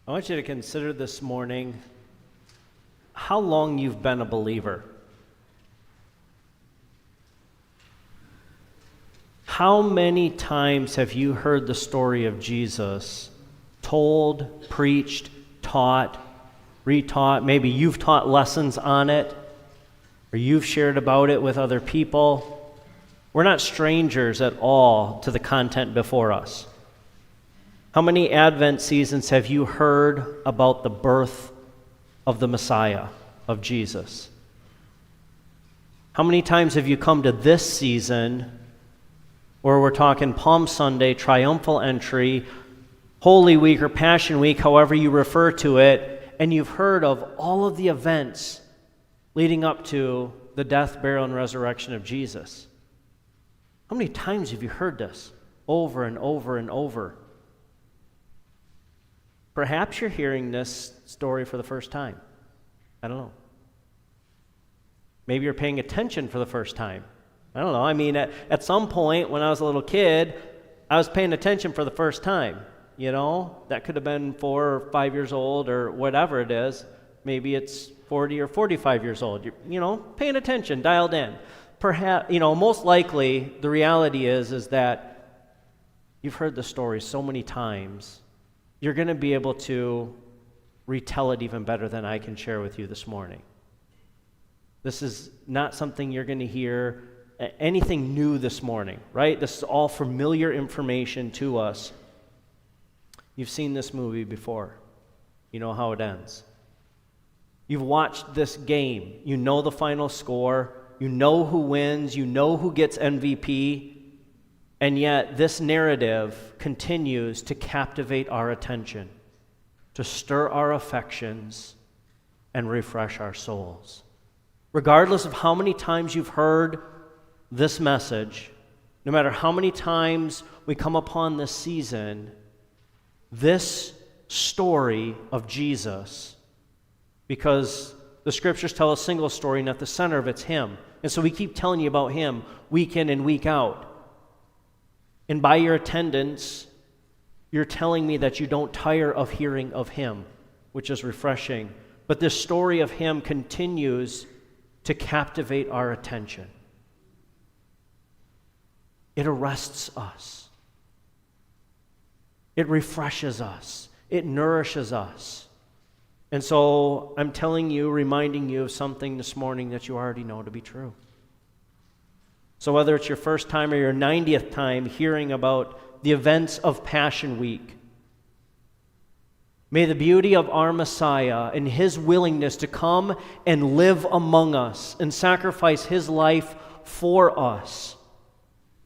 I want you to consider this morning how long you've been a believer. How many times have you heard the story of Jesus told, preached, taught, retaught? Maybe you've taught lessons on it, or you've shared about it with other people. We're not strangers at all to the content before us. How many Advent seasons have you heard about the birth of the Messiah, of Jesus? How many times have you come to this season where we're talking Palm Sunday, Triumphal Entry, Holy Week or Passion Week, however you refer to it, and you've heard of all of the events leading up to the death, burial, and resurrection of Jesus? How many times have you heard this over and over and over? Perhaps you're hearing this story for the first time. I don't know. Maybe you're paying attention for the first time. I don't know. I mean, at some point when I was a little kid, I was paying attention for the first time. You know, that could have been 4 or 5 years old or whatever it is. Maybe it's 40 or 45 years old. You're, paying attention, dialed in. Perhaps, most likely the reality is that you've heard the story so many times, you're going to be able to retell it even better than I can share with you this morning. This is not something you're going to hear anything new this morning, right? This is all familiar information to us. You've seen this movie before. You know how it ends. You've watched this game. You know the final score. You know who wins. You know who gets MVP. And yet this narrative continues to captivate our attention, to stir our affections, and refresh our souls. Regardless of how many times you've heard this message, no matter how many times we come upon this season, this story of Jesus, because the scriptures tell a single story, and at the center of it's Him. And so we keep telling you about Him week in and week out. And by your attendance, you're telling me that you don't tire of hearing of Him, which is refreshing. But this story of Him continues to captivate our attention. It arrests us. It refreshes us. It nourishes us. And so I'm telling you, reminding you of something this morning that you already know to be true. So whether it's your first time or your 90th time hearing about the events of Passion Week, may the beauty of our Messiah and His willingness to come and live among us and sacrifice His life for us,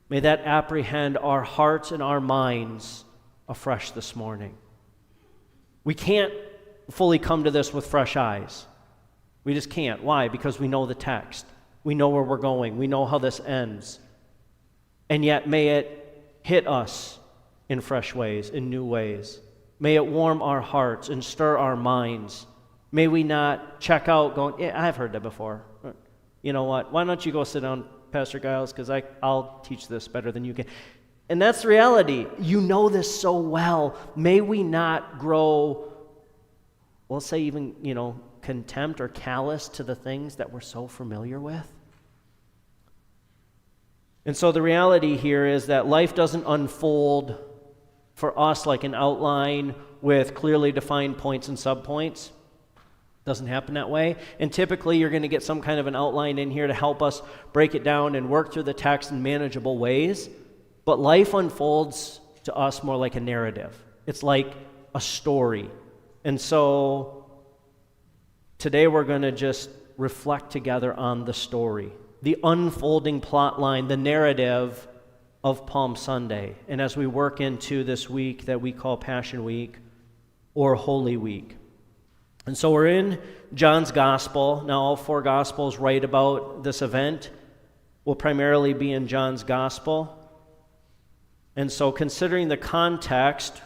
may that apprehend our hearts and our minds afresh this morning. We can't fully come to this with fresh eyes. We just can't. Why? Because we know the text. We know where we're going. We know how this ends. And yet may it hit us in fresh ways, in new ways. May it warm our hearts and stir our minds. May we not check out going, yeah, I've heard that before. You know what? Why don't you go sit down, Pastor Giles, because I'll teach this better than you can. And that's the reality. You know this so well. May we not grow, we'll say even, contempt or callous to the things that we're so familiar with. And so the reality here is that life doesn't unfold for us like an outline with clearly defined points and subpoints. Doesn't happen that way. And typically you're going to get some kind of an outline in here to help us break it down and work through the text in manageable ways. But life unfolds to us more like a narrative. It's like a story. And so today we're going to just reflect together on the story, the unfolding plot line, the narrative of Palm Sunday. And as we work into this week that we call Passion Week or Holy Week. And so we're in John's Gospel. Now all 4 Gospels write about this event. We'll primarily be in John's Gospel. And so considering the context,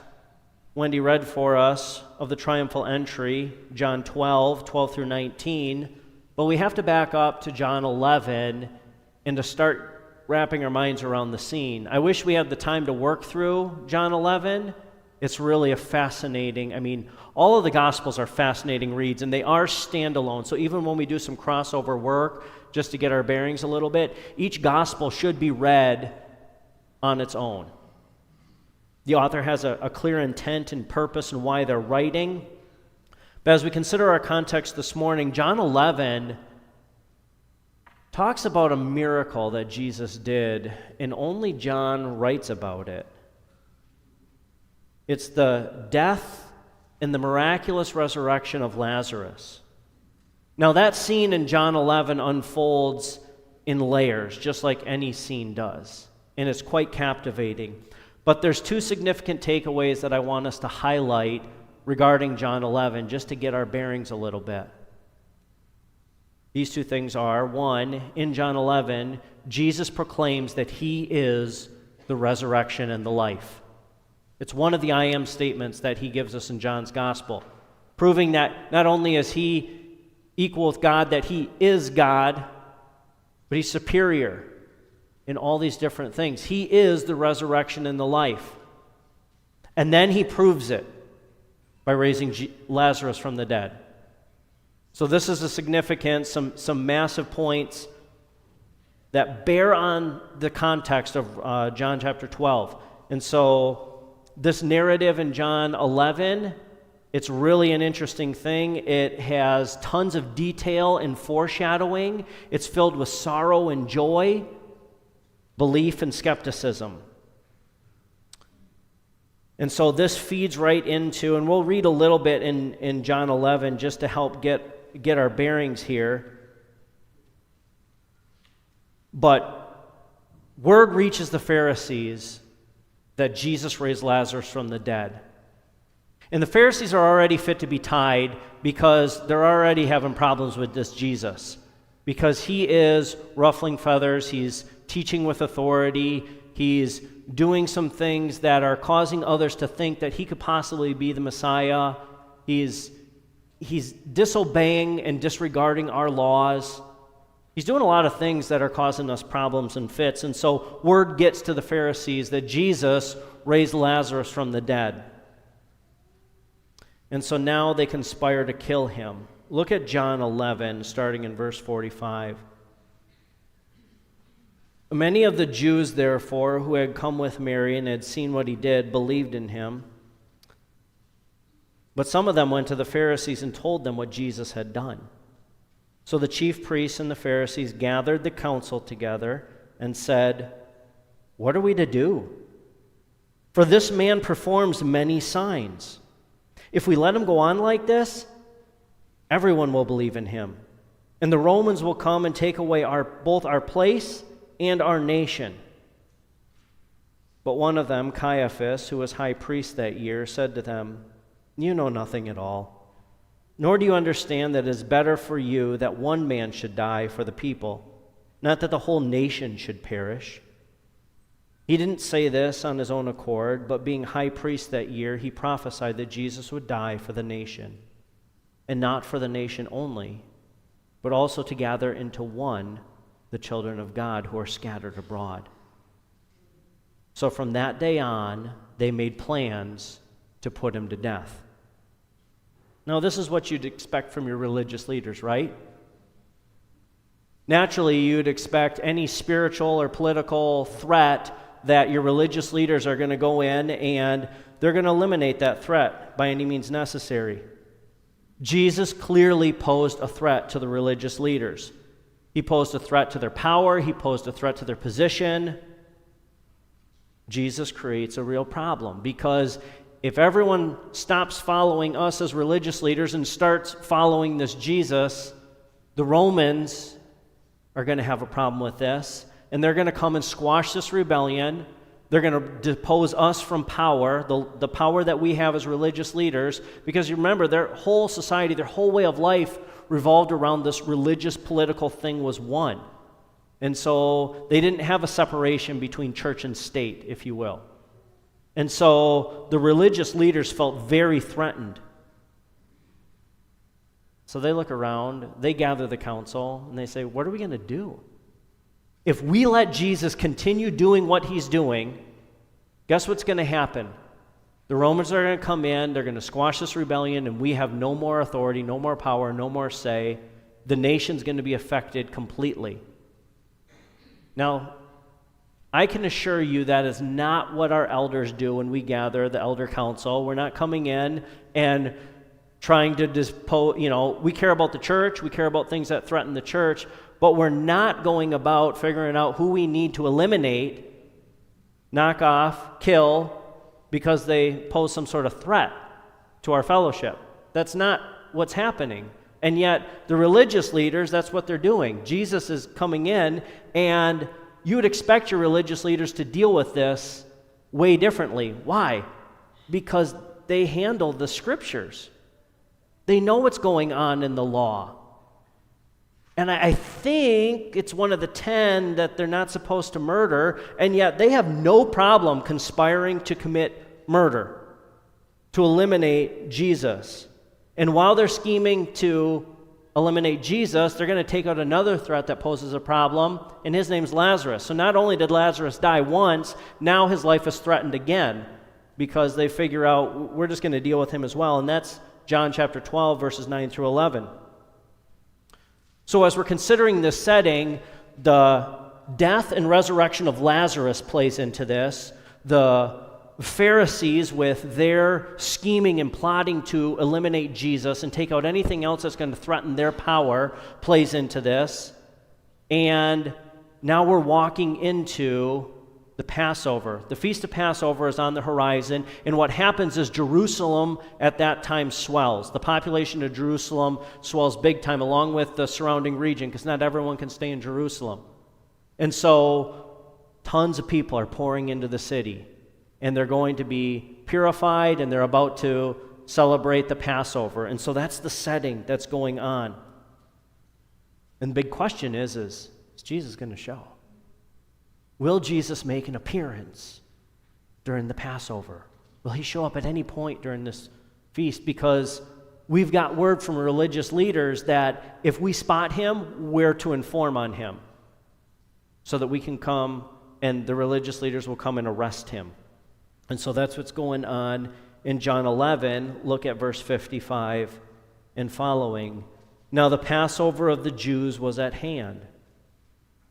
Wendy read for us of the triumphal entry, John 12 through 19, but we have to back up to John 11 and to start wrapping our minds around the scene. I wish we had the time to work through John 11, It's really a fascinating, all of the Gospels are fascinating reads, and they are standalone. So even when we do some crossover work, just to get our bearings a little bit, each Gospel should be read on its own. The author has a clear intent and purpose and why they're writing. But as we consider our context this morning, John 11 talks about a miracle that Jesus did, and only John writes about it. It's the death and the miraculous resurrection of Lazarus. Now that scene in John 11 unfolds in layers, just like any scene does, and it's quite captivating. But there's two significant takeaways that I want us to highlight regarding John 11, just to get our bearings a little bit. These two things are, one, in John 11, Jesus proclaims that he is the resurrection and the life. It's one of the I am statements that he gives us in John's gospel, proving that not only is he equal with God, that he is God, but he's superior in all these different things. He is the resurrection and the life. And then he proves it by raising Lazarus from the dead. So this is a significant, some massive points that bear on the context of John chapter 12. And so this narrative in John 11, it's really an interesting thing. It has tons of detail and foreshadowing. It's filled with sorrow and joy, belief and skepticism. And so this feeds right into, and we'll read a little bit in John 11 just to help get our bearings here. But word reaches the Pharisees that Jesus raised Lazarus from the dead. And the Pharisees are already fit to be tied because they're already having problems with this Jesus. Because he is ruffling feathers, he's teaching with authority, he's doing some things that are causing others to think that he could possibly be the Messiah. He's disobeying and disregarding our laws. He's doing a lot of things that are causing us problems and fits. And so word gets to the Pharisees that Jesus raised Lazarus from the dead. And so now they conspire to kill him. Look at John 11, starting in verse 45. Many of the Jews, therefore, who had come with Mary and had seen what he did, believed in him. But some of them went to the Pharisees and told them what Jesus had done. So the chief priests and the Pharisees gathered the council together and said, "What are we to do? For this man performs many signs. If we let him go on like this, everyone will believe in him. And the Romans will come and take away both our place and our nation." But one of them, Caiaphas, who was high priest that year, said to them, "You know nothing at all. Nor do you understand that it is better for you that one man should die for the people, not that the whole nation should perish." He didn't say this on his own accord, but being high priest that year, he prophesied that Jesus would die for the nation, and not for the nation only, but also to gather into one the children of God who are scattered abroad. So from that day on, they made plans to put him to death. Now, this is what you'd expect from your religious leaders, right? Naturally, you'd expect any spiritual or political threat that your religious leaders are going to go in and they're going to eliminate that threat by any means necessary. Jesus clearly posed a threat to the religious leaders. He posed a threat to their power. He posed a threat to their position. Jesus creates a real problem because if everyone stops following us as religious leaders and starts following this Jesus, the Romans are going to have a problem with this, and they're going to come and squash this rebellion. They're going to depose us from power, the power that we have as religious leaders, because you remember, their whole society, their whole way of life revolved around this religious political thing was one. And so they didn't have a separation between church and state, if you will. And so the religious leaders felt very threatened. So they look around, they gather the council, and they say, "What are we going to do? If we let Jesus continue doing what he's doing, guess what's going to happen? The Romans are going to come in, they're going to squash this rebellion, and we have no more authority, no more power, no more say. The nation's going to be affected completely. Now, I can assure you that is not what our elders do when we gather the elder council. We're not coming in and trying to dispose, we care about the church, we care about things that threaten the church, but we're not going about figuring out who we need to eliminate, knock off, kill, because they pose some sort of threat to our fellowship. That's not what's happening. And yet, the religious leaders, that's what they're doing. Jesus is coming in, and you would expect your religious leaders to deal with this way differently. Why? Because they handle the scriptures. They know what's going on in the law. And I think it's one of the 10 that they're not supposed to murder, and yet they have no problem conspiring to commit murder, to eliminate Jesus. And while they're scheming to eliminate Jesus, they're going to take out another threat that poses a problem, and his name's Lazarus. So not only did Lazarus die once, now his life is threatened again, because they figure out we're just going to deal with him as well, and that's John chapter 12, verses 9 through 11. So as we're considering this setting, the death and resurrection of Lazarus plays into this. The Pharisees, with their scheming and plotting to eliminate Jesus and take out anything else that's going to threaten their power, plays into this. And now we're walking into the Passover. The Feast of Passover is on the horizon, and what happens is Jerusalem at that time swells. The population of Jerusalem swells big time, along with the surrounding region, because not everyone can stay in Jerusalem. And so tons of people are pouring into the city, and they're going to be purified, and they're about to celebrate the Passover. And so that's the setting that's going on. And the big question is Jesus going to show? Will Jesus make an appearance during the Passover? Will he show up at any point during this feast? Because we've got word from religious leaders that if we spot him, we're to inform on him, so that we can come and the religious leaders will come and arrest him. And so that's what's going on in John 11. Look at verse 55 and following. Now the Passover of the Jews was at hand,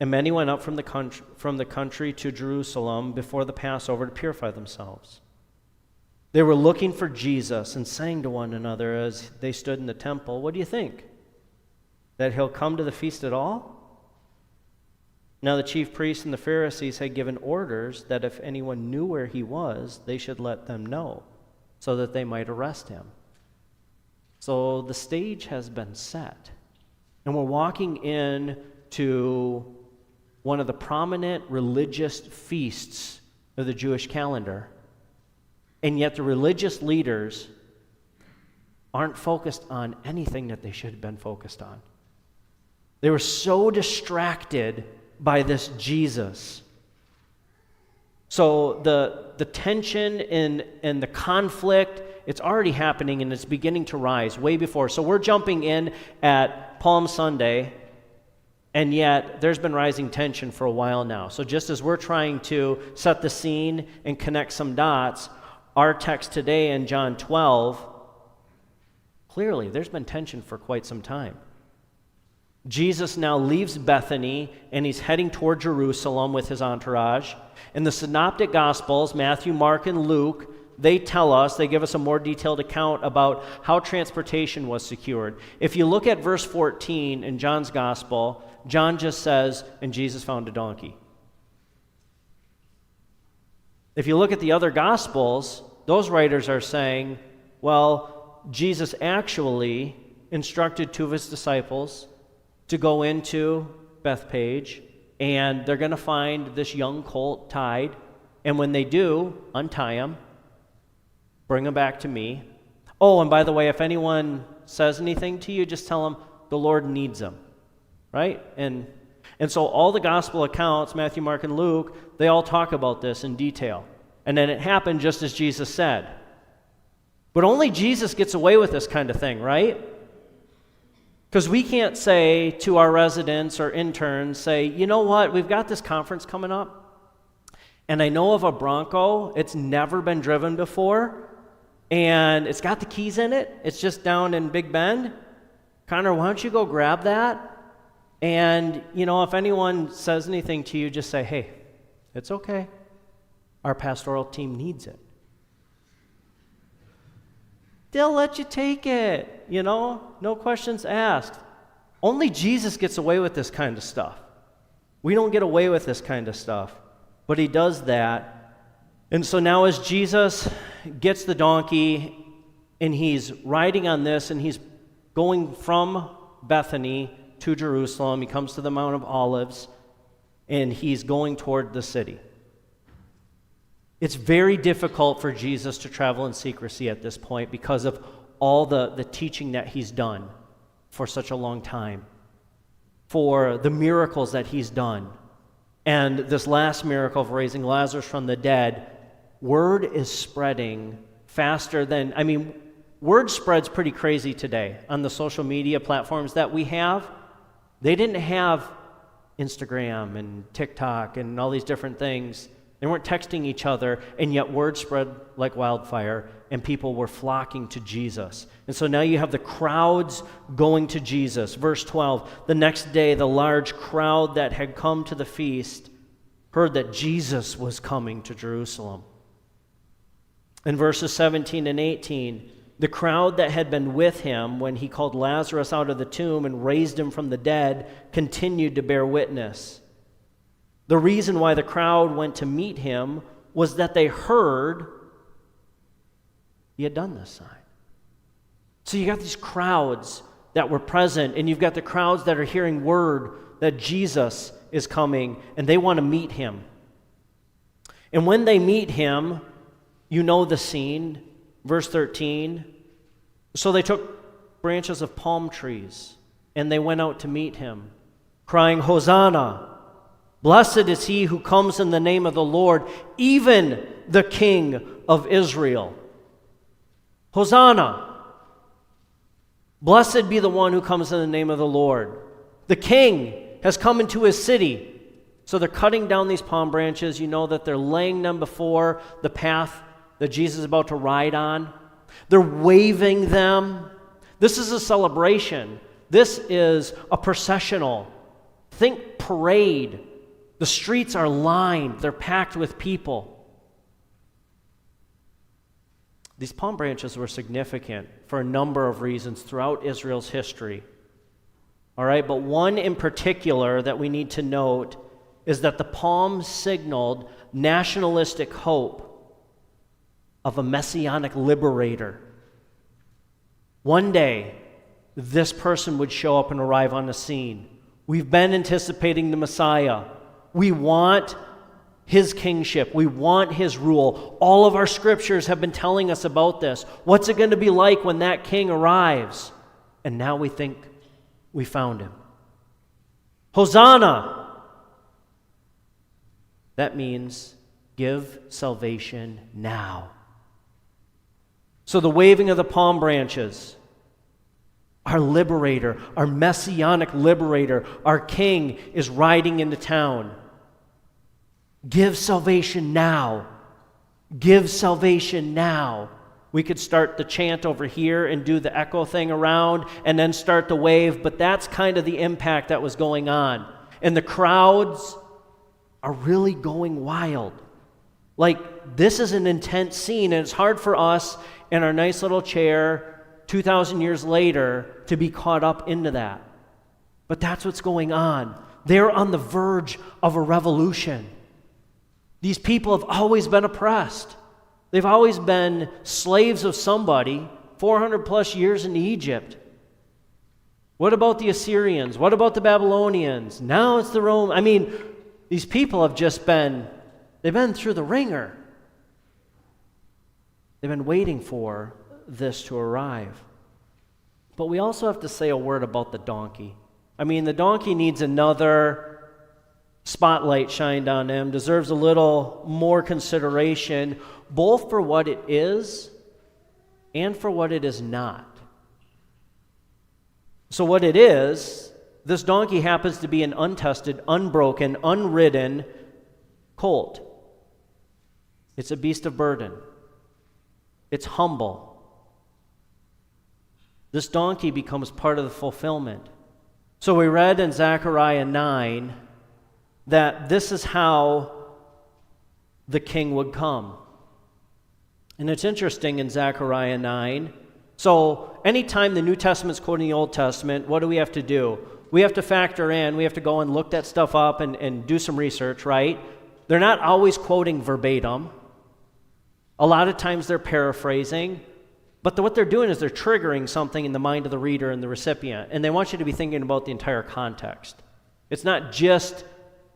and many went up from the country to Jerusalem before the Passover to purify themselves. They were looking for Jesus and saying to one another as they stood in the temple, "What do you think? That he'll come to the feast at all?" Now the chief priests and the Pharisees had given orders that if anyone knew where he was, they should let them know, so that they might arrest him. So the stage has been set, and we're walking in to one of the prominent religious feasts of the Jewish calendar, and yet the religious leaders aren't focused on anything that they should have been focused on. They were so distracted by this Jesus. So the tension and the conflict, it's already happening, and it's beginning to rise way before. So we're jumping in at Palm Sunday, and yet there's been rising tension for a while now. So just as we're trying to set the scene and connect some dots, our text today in John 12, clearly there's been tension for quite some time. Jesus now leaves Bethany, and he's heading toward Jerusalem with his entourage. In the Synoptic Gospels, Matthew, Mark, and Luke, they give us a more detailed account about how transportation was secured. If you look at verse 14 in John's Gospel, John just says, "And Jesus found a donkey." If you look at the other Gospels, those writers are saying, well, Jesus actually instructed two of his disciples to go into Bethpage, and they're going to find this young colt tied, and when they do, untie him, bring him back to me. Oh, and by the way, if anyone says anything to you, just tell them the Lord needs them, right? And so all the gospel accounts, Matthew, Mark, and Luke, they all talk about this in detail. And then it happened just as Jesus said. But only Jesus gets away with this kind of thing, right? Because we can't say to our residents or interns, you know what, we've got this conference coming up, and I know of a Bronco, it's never been driven before, and it's got the keys in it. It's just down in Big Bend. Connor, why don't you go grab that? And, if anyone says anything to you, just say, hey, it's okay. Our pastoral team needs it. They'll let you take it, no questions asked. Only Jesus gets away with this kind of stuff. We don't get away with this kind of stuff, but he does that. And so now as Jesus gets the donkey and he's riding on this and he's going from Bethany to Jerusalem, he comes to the Mount of Olives and he's going toward the city. It's very difficult for Jesus to travel in secrecy at this point because of all the teaching that he's done for such a long time, for the miracles that he's done. And this last miracle of raising Lazarus from the dead, word is spreading faster than, word spreads pretty crazy today on the social media platforms that we have. They didn't have Instagram and TikTok and all these different things. They weren't texting each other, and yet word spread like wildfire, and people were flocking to Jesus. And so now you have the crowds going to Jesus. Verse 12, the next day the large crowd that had come to the feast heard that Jesus was coming to Jerusalem. In verses 17 and 18, the crowd that had been with him when he called Lazarus out of the tomb and raised him from the dead continued to bear witness. The reason why the crowd went to meet him was that they heard he had done this sign. So you got these crowds that were present, and you've got the crowds that are hearing word that Jesus is coming, and they want to meet him. And when they meet him, you know the scene. Verse 13, so they took branches of palm trees, and they went out to meet him, crying, Hosanna! Blessed is he who comes in the name of the Lord, even the King of Israel. Hosanna! Blessed be the one who comes in the name of the Lord. The King has come into his city. So they're cutting down these palm branches. You know that they're laying them before the path that Jesus is about to ride on. They're waving them. This is a celebration. This is a processional. Think parade. The streets are lined. They're packed with people. These palm branches were significant for a number of reasons throughout Israel's history. All right, but one in particular that we need to note is that the palms signaled nationalistic hope of a messianic liberator. One day, this person would show up and arrive on the scene. We've been anticipating the Messiah. We want his kingship. We want his rule. All of our scriptures have been telling us about this. What's it going to be like when that king arrives? And now we think we found him. Hosanna! That means give salvation now. So the waving of the palm branches, our liberator, our messianic liberator, our king is riding into town. Give salvation now. Give salvation now. We could start the chant over here and do the echo thing around and then start the wave, but that's kind of the impact that was going on. And the crowds are really going wild. Like, this is an intense scene, and it's hard for us in our nice little chair 2,000 years later to be caught up into that. But that's what's going on. They're on the verge of a revolution. These people have always been oppressed. They've always been slaves of somebody, 400 plus years in Egypt. What about the Assyrians? What about the Babylonians? Now it's the Romans. These people have they've been through the ringer. They've been waiting for this to arrive. But we also have to say a word about the donkey. The donkey needs another spotlight shined on him, deserves a little more consideration, both for what it is and for what it is not. So what it is, this donkey happens to be an untested, unbroken, unridden colt. It's a beast of burden. It's humble. This donkey becomes part of the fulfillment. So we read in Zechariah 9 that this is how the king would come. And it's interesting in Zechariah 9. So anytime the New Testament's quoting the Old Testament, what do we have to do? We have to factor in, we have to go and look that stuff up and do some research, right? They're not always quoting verbatim. A lot of times they're paraphrasing. But what they're doing is they're triggering something in the mind of the reader and the recipient. And they want you to be thinking about the entire context. It's not just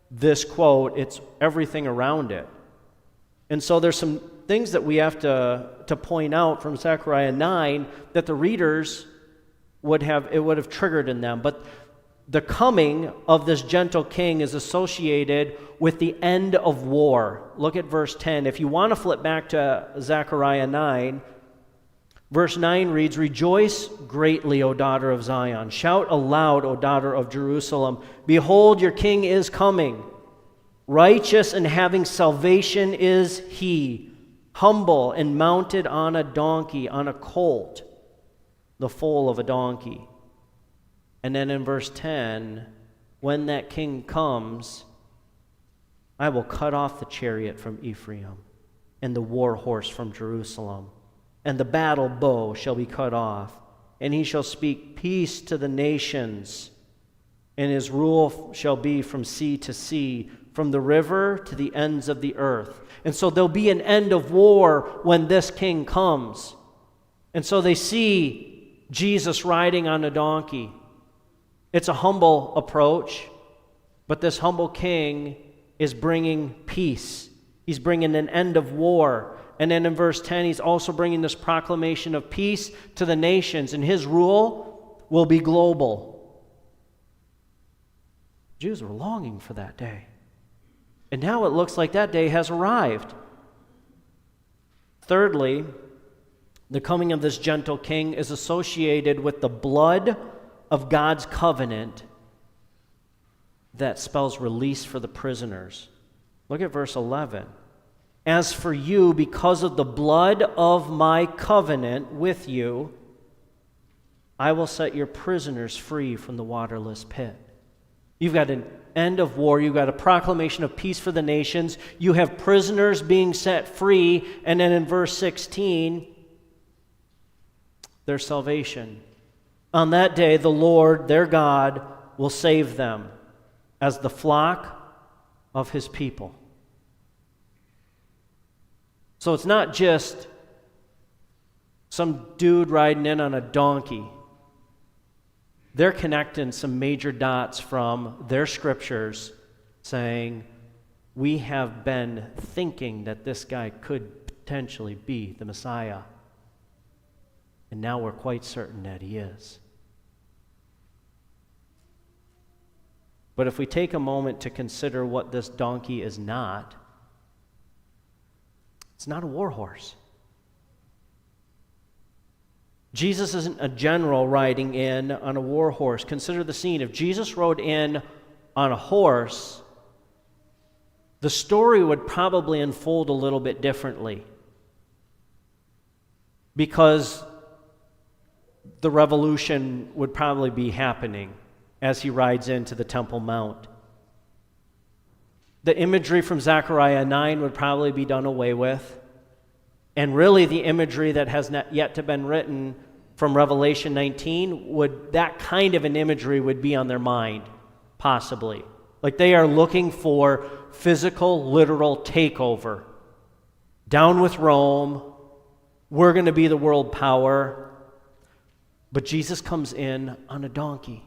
this quote, it's everything around it. And so there's some things that we have to point out from Zechariah 9 that the readers would have triggered in them. But the coming of this gentle king is associated with the end of war. Look at verse 10. If you want to flip back to Zechariah 9, verse 9 reads, "Rejoice greatly, O daughter of Zion. Shout aloud, O daughter of Jerusalem. Behold, your king is coming. Righteous and having salvation is he, humble and mounted on a donkey, on a colt, the foal of a donkey." And then in verse 10, when that king comes, "I will cut off the chariot from Ephraim and the war horse from Jerusalem. And the battle bow shall be cut off, and he shall speak peace to the nations, and his rule shall be from sea to sea, from the river to the ends of the earth." And so there'll be an end of war when this king comes. And so they see Jesus riding on a donkey. It's a humble approach, but this humble king is bringing peace. He's bringing an end of war. And then in verse 10, he's also bringing this proclamation of peace to the nations, and his rule will be global. Jews were longing for that day. And now it looks like that day has arrived. Thirdly, the coming of this gentle king is associated with the blood of God's covenant that spells release for the prisoners. Look at verse 11. "As for you, because of the blood of my covenant with you, I will set your prisoners free from the waterless pit." You've got an end of war. You've got a proclamation of peace for the nations. You have prisoners being set free. And then in verse 16, their salvation. "On that day, the Lord, their God, will save them as the flock of his people." So it's not just some dude riding in on a donkey. They're connecting some major dots from their scriptures saying, we have been thinking that this guy could potentially be the Messiah. And now we're quite certain that he is. But if we take a moment to consider what this donkey is not, it's not a war horse. Jesus isn't a general riding in on a war horse. Consider the scene. If Jesus rode in on a horse, the story would probably unfold a little bit differently, because the revolution would probably be happening as he rides into the Temple Mount. The imagery from Zechariah 9 would probably be done away with. And really the imagery that has not yet to been written from Revelation 19, that kind of an imagery would be on their mind, possibly. Like they are looking for physical, literal takeover. Down with Rome, we're going to be the world power. But Jesus comes in on a donkey,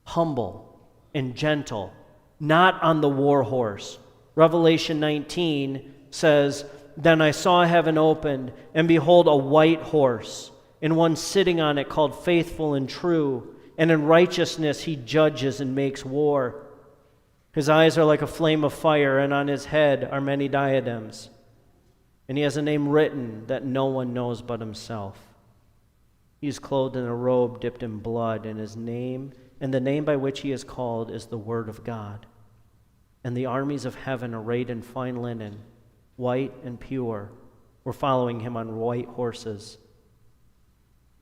humble and gentle, not on the war horse. Revelation 19 says, "Then I saw heaven opened, and behold, a white horse, and one sitting on it called Faithful and True, and in righteousness he judges and makes war. His eyes are like a flame of fire, and on his head are many diadems. And he has a name written that no one knows but himself. He is clothed in a robe dipped in blood, and his name, and the name by which he is called, is the Word of God. And the armies of heaven, arrayed in fine linen, white and pure, were following him on white horses.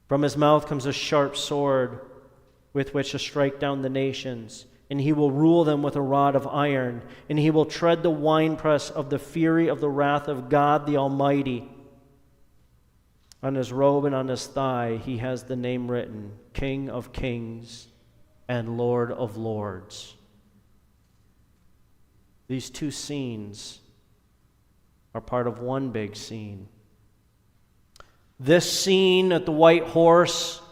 From his mouth comes a sharp sword with which to strike down the nations, and he will rule them with a rod of iron, and he will tread the winepress of the fury of the wrath of God the Almighty. On his robe and on his thigh he has the name written, King of Kings and Lord of Lords. These two scenes are part of one big scene. This scene at the white horse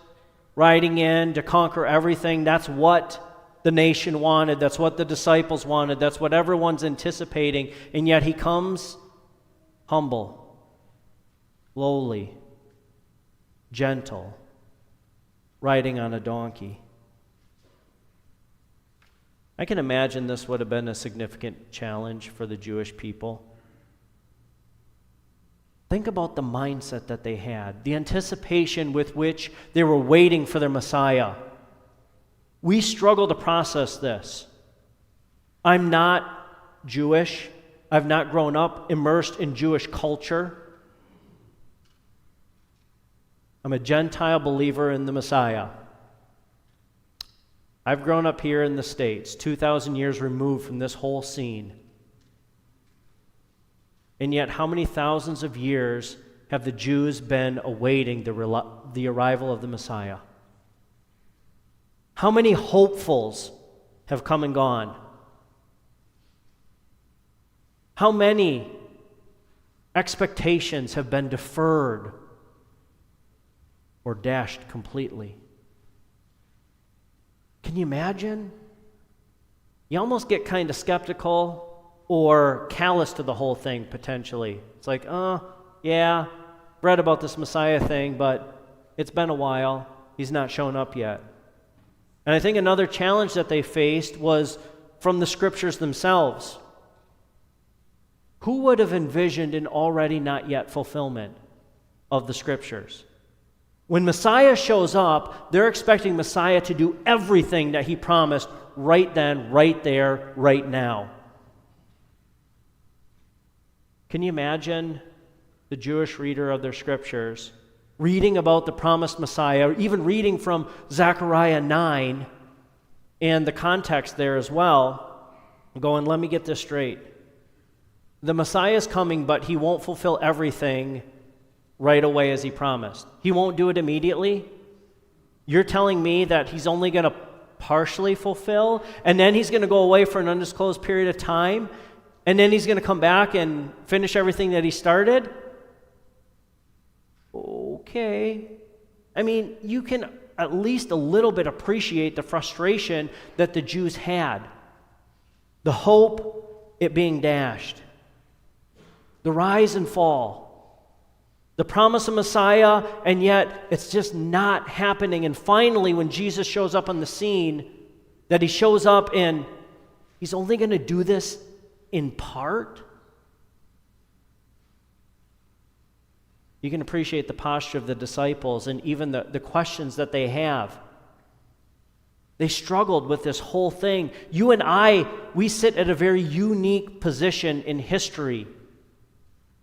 riding in to conquer everything, that's what the nation wanted. That's what the disciples wanted. That's what everyone's anticipating. And yet he comes humble, lowly, gentle, riding on a donkey. I can imagine this would have been a significant challenge for the Jewish people. Think about the mindset that they had, the anticipation with which they were waiting for their Messiah. We struggle to process this. I'm not Jewish. I've not grown up immersed in Jewish culture. I'm a Gentile believer in the Messiah. I've grown up here in the States, 2,000 years removed from this whole scene. And yet, how many thousands of years have the Jews been awaiting the arrival of the Messiah? How many hopefuls have come and gone? How many expectations have been deferred or dashed completely? Can you imagine? You almost get kind of skeptical or callous to the whole thing, potentially. It's like, yeah, read about this Messiah thing, but it's been a while. He's not shown up yet. And I think another challenge that they faced was from the Scriptures themselves. Who would have envisioned an already not yet fulfillment of the Scriptures? When Messiah shows up, they're expecting Messiah to do everything that he promised right then, right there, right now. Can you imagine the Jewish reader of their Scriptures reading about the promised Messiah, or even reading from Zechariah 9 and the context there as well, going, let me get this straight. The Messiah is coming, but he won't fulfill everything right away as he promised. He won't do it immediately. You're telling me that he's only going to partially fulfill, and then he's going to go away for an undisclosed period of time, and then he's going to come back and finish everything that he started? Okay. I mean, you can at least a little bit appreciate the frustration that the Jews had. The hope, it being dashed. The rise and fall. The promise of Messiah, and yet it's just not happening. And finally, when Jesus shows up on the scene, that he shows up and he's only going to do this in part. You can appreciate the posture of the disciples and even the questions that they have. They struggled with this whole thing. You and I, we sit at a very unique position in history.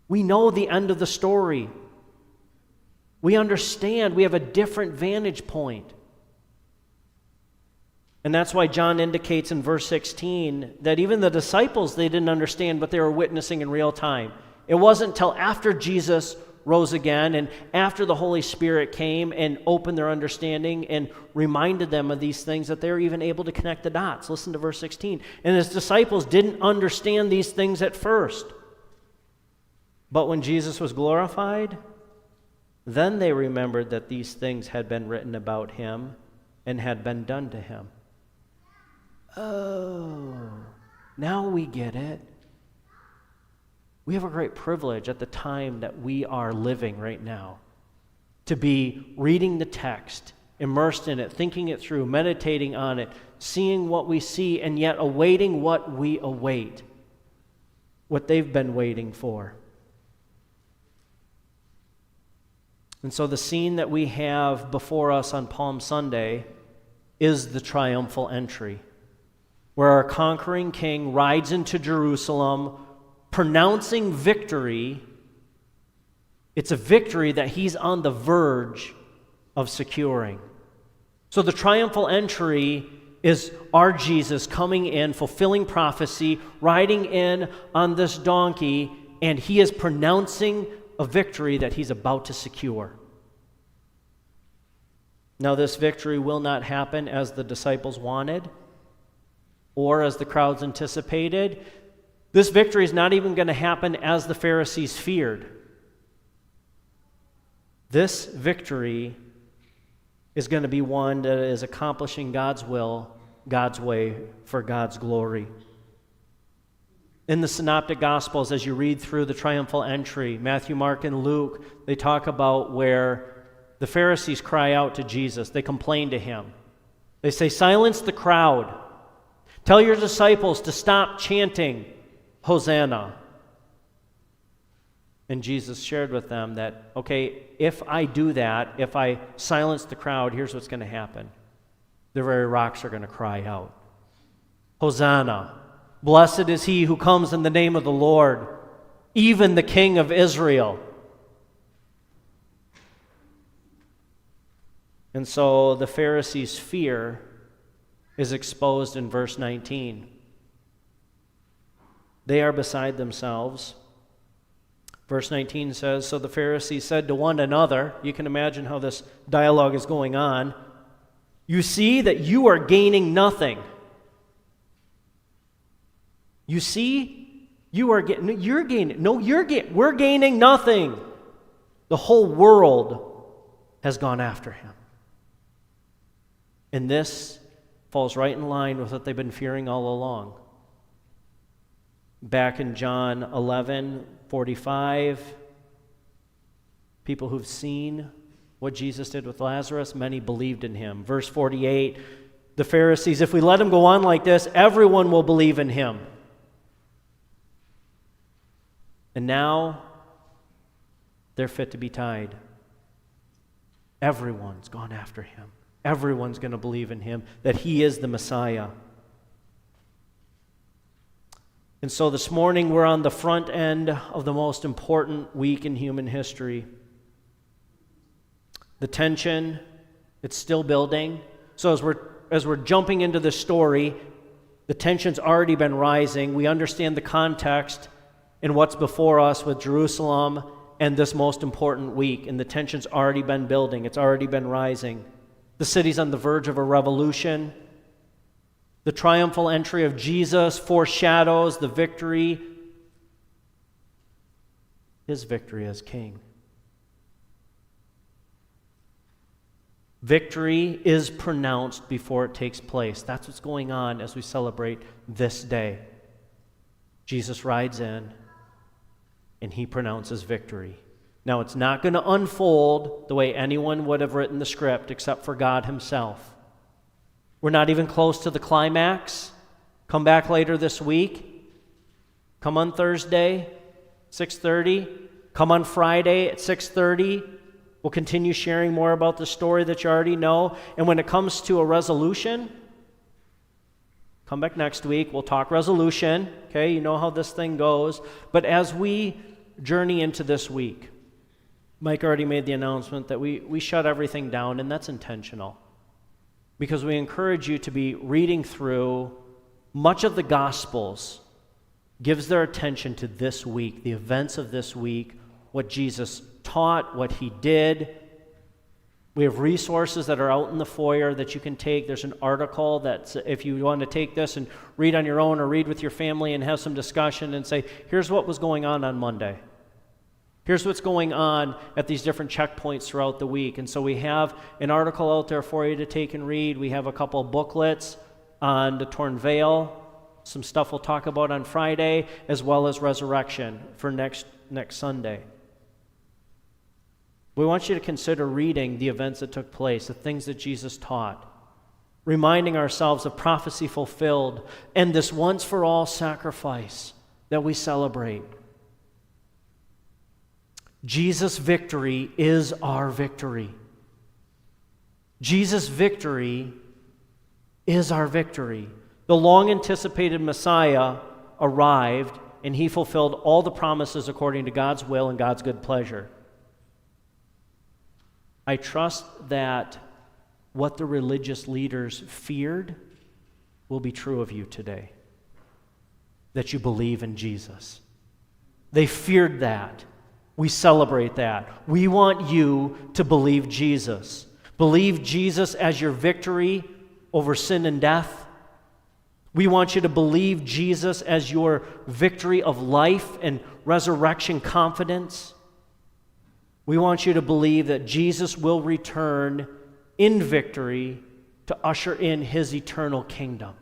We know the end of the story. We understand. We have a different vantage point. And that's why John indicates in verse 16 that even the disciples, they didn't understand what they were witnessing in real time. It wasn't until after Jesus rose again and after the Holy Spirit came and opened their understanding and reminded them of these things that they were even able to connect the dots. Listen to verse 16. And his disciples didn't understand these things at first. But when Jesus was glorified, then they remembered that these things had been written about him and had been done to him. Oh, now we get it. We have a great privilege at the time that we are living right now to be reading the text, immersed in it, thinking it through, meditating on it, seeing what we see, and yet awaiting what we await, what they've been waiting for. And so the scene that we have before us on Palm Sunday is the triumphal entry, where our conquering king rides into Jerusalem, pronouncing victory It's a victory that he's on the verge of securing. So the triumphal entry is our Jesus coming in, fulfilling prophecy, riding in on this donkey, and he is pronouncing a victory that he's about to secure. Now, this victory will not happen as the disciples wanted or as the crowds anticipated. This victory is not even going to happen as the Pharisees feared. This victory is going to be one that is accomplishing God's will, God's way, for God's glory. In the Synoptic Gospels, as you read through the triumphal entry, Matthew, Mark, and Luke, they talk about where the Pharisees cry out to Jesus. They complain to him. They say, "Silence the crowd. Tell your disciples to stop chanting, Hosanna." And Jesus shared with them that, okay, if I do that, if I silence the crowd, here's what's going to happen. The very rocks are going to cry out. Hosanna. Blessed is he who comes in the name of the Lord, even the King of Israel. And so the Pharisees' fear is exposed in verse 19. They are beside themselves. Verse 19 says, "So the Pharisees said to one another," you can imagine how this dialogue is going on, "You see that you are gaining nothing." You see, we're gaining nothing. The whole world has gone after him. And this falls right in line with what they've been fearing all along. Back in John 11:45, people who've seen what Jesus did with Lazarus, many believed in him. Verse 48, the Pharisees, "If we let him go on like this, everyone will believe in him." And now, they're fit to be tied. Everyone's gone after him. Everyone's going to believe in him, that he is the Messiah. And so this morning, we're on the front end of the most important week in human history. The tension, it's still building. So as we're jumping into the story, the tension's already been rising. We understand the context and what's before us with Jerusalem and this most important week. And the tension's already been building. It's already been rising. The city's on the verge of a revolution. The triumphal entry of Jesus foreshadows the victory, his victory as king. Victory is pronounced before it takes place. That's what's going on as we celebrate this day. Jesus rides in, and he pronounces victory. Now, it's not going to unfold the way anyone would have written the script except for God himself. We're not even close to the climax. Come back later this week. Come on Thursday, 6:30. Come on Friday at 6:30. We'll continue sharing more about the story that you already know. And when it comes to a resolution, come back next week. We'll talk resolution. Okay, you know how this thing goes. But as we journey into this week, Mike already made the announcement that we shut everything down, and that's intentional. Because we encourage you to be reading through much of the Gospels gives their attention to this week, the events of this week, what Jesus taught, what he did. We have resources that are out in the foyer that you can take. There's an article that if you want to take this and read on your own or read with your family and have some discussion and say, here's what was going on Monday. Here's what's going on at these different checkpoints throughout the week. And so we have an article out there for you to take and read. We have a couple of booklets on the torn veil, some stuff we'll talk about on Friday, as well as resurrection for next Sunday. We want you to consider reading the events that took place, the things that Jesus taught, reminding ourselves of prophecy fulfilled and this once-for-all sacrifice that we celebrate. Jesus' victory is our victory. Jesus' victory is our victory. The long-anticipated Messiah arrived, and he fulfilled all the promises according to God's will and God's good pleasure. I trust that what the religious leaders feared will be true of you today, that you believe in Jesus. They feared that. We celebrate that. We want you to believe Jesus. Believe Jesus as your victory over sin and death. We want you to believe Jesus as your victory of life and resurrection confidence. We want you to believe that Jesus will return in victory to usher in his eternal kingdom.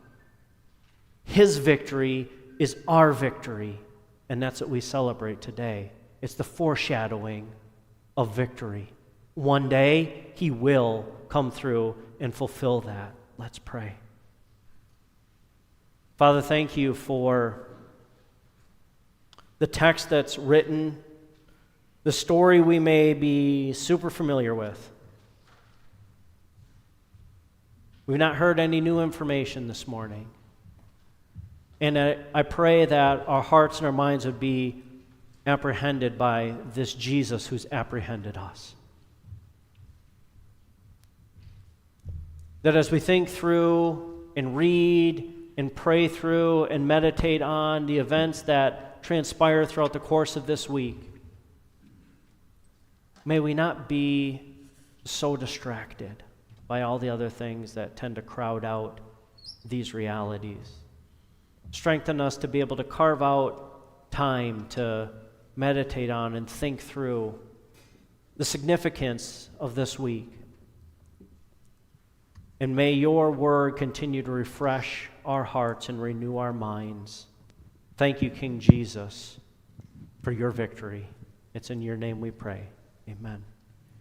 His victory is our victory, and that's what we celebrate today. It's the foreshadowing of victory. One day, he will come through and fulfill that. Let's pray. Father, thank you for the text that's written, the story we may be super familiar with. We've not heard any new information this morning. And I pray that our hearts and our minds would be apprehended by this Jesus who's apprehended us. That as we think through and read and pray through and meditate on the events that transpire throughout the course of this week, may we not be so distracted by all the other things that tend to crowd out these realities. Strengthen us to be able to carve out time to meditate on and think through the significance of this week. And may your word continue to refresh our hearts and renew our minds. Thank you, King Jesus, for your victory. It's in your name we pray. Amen.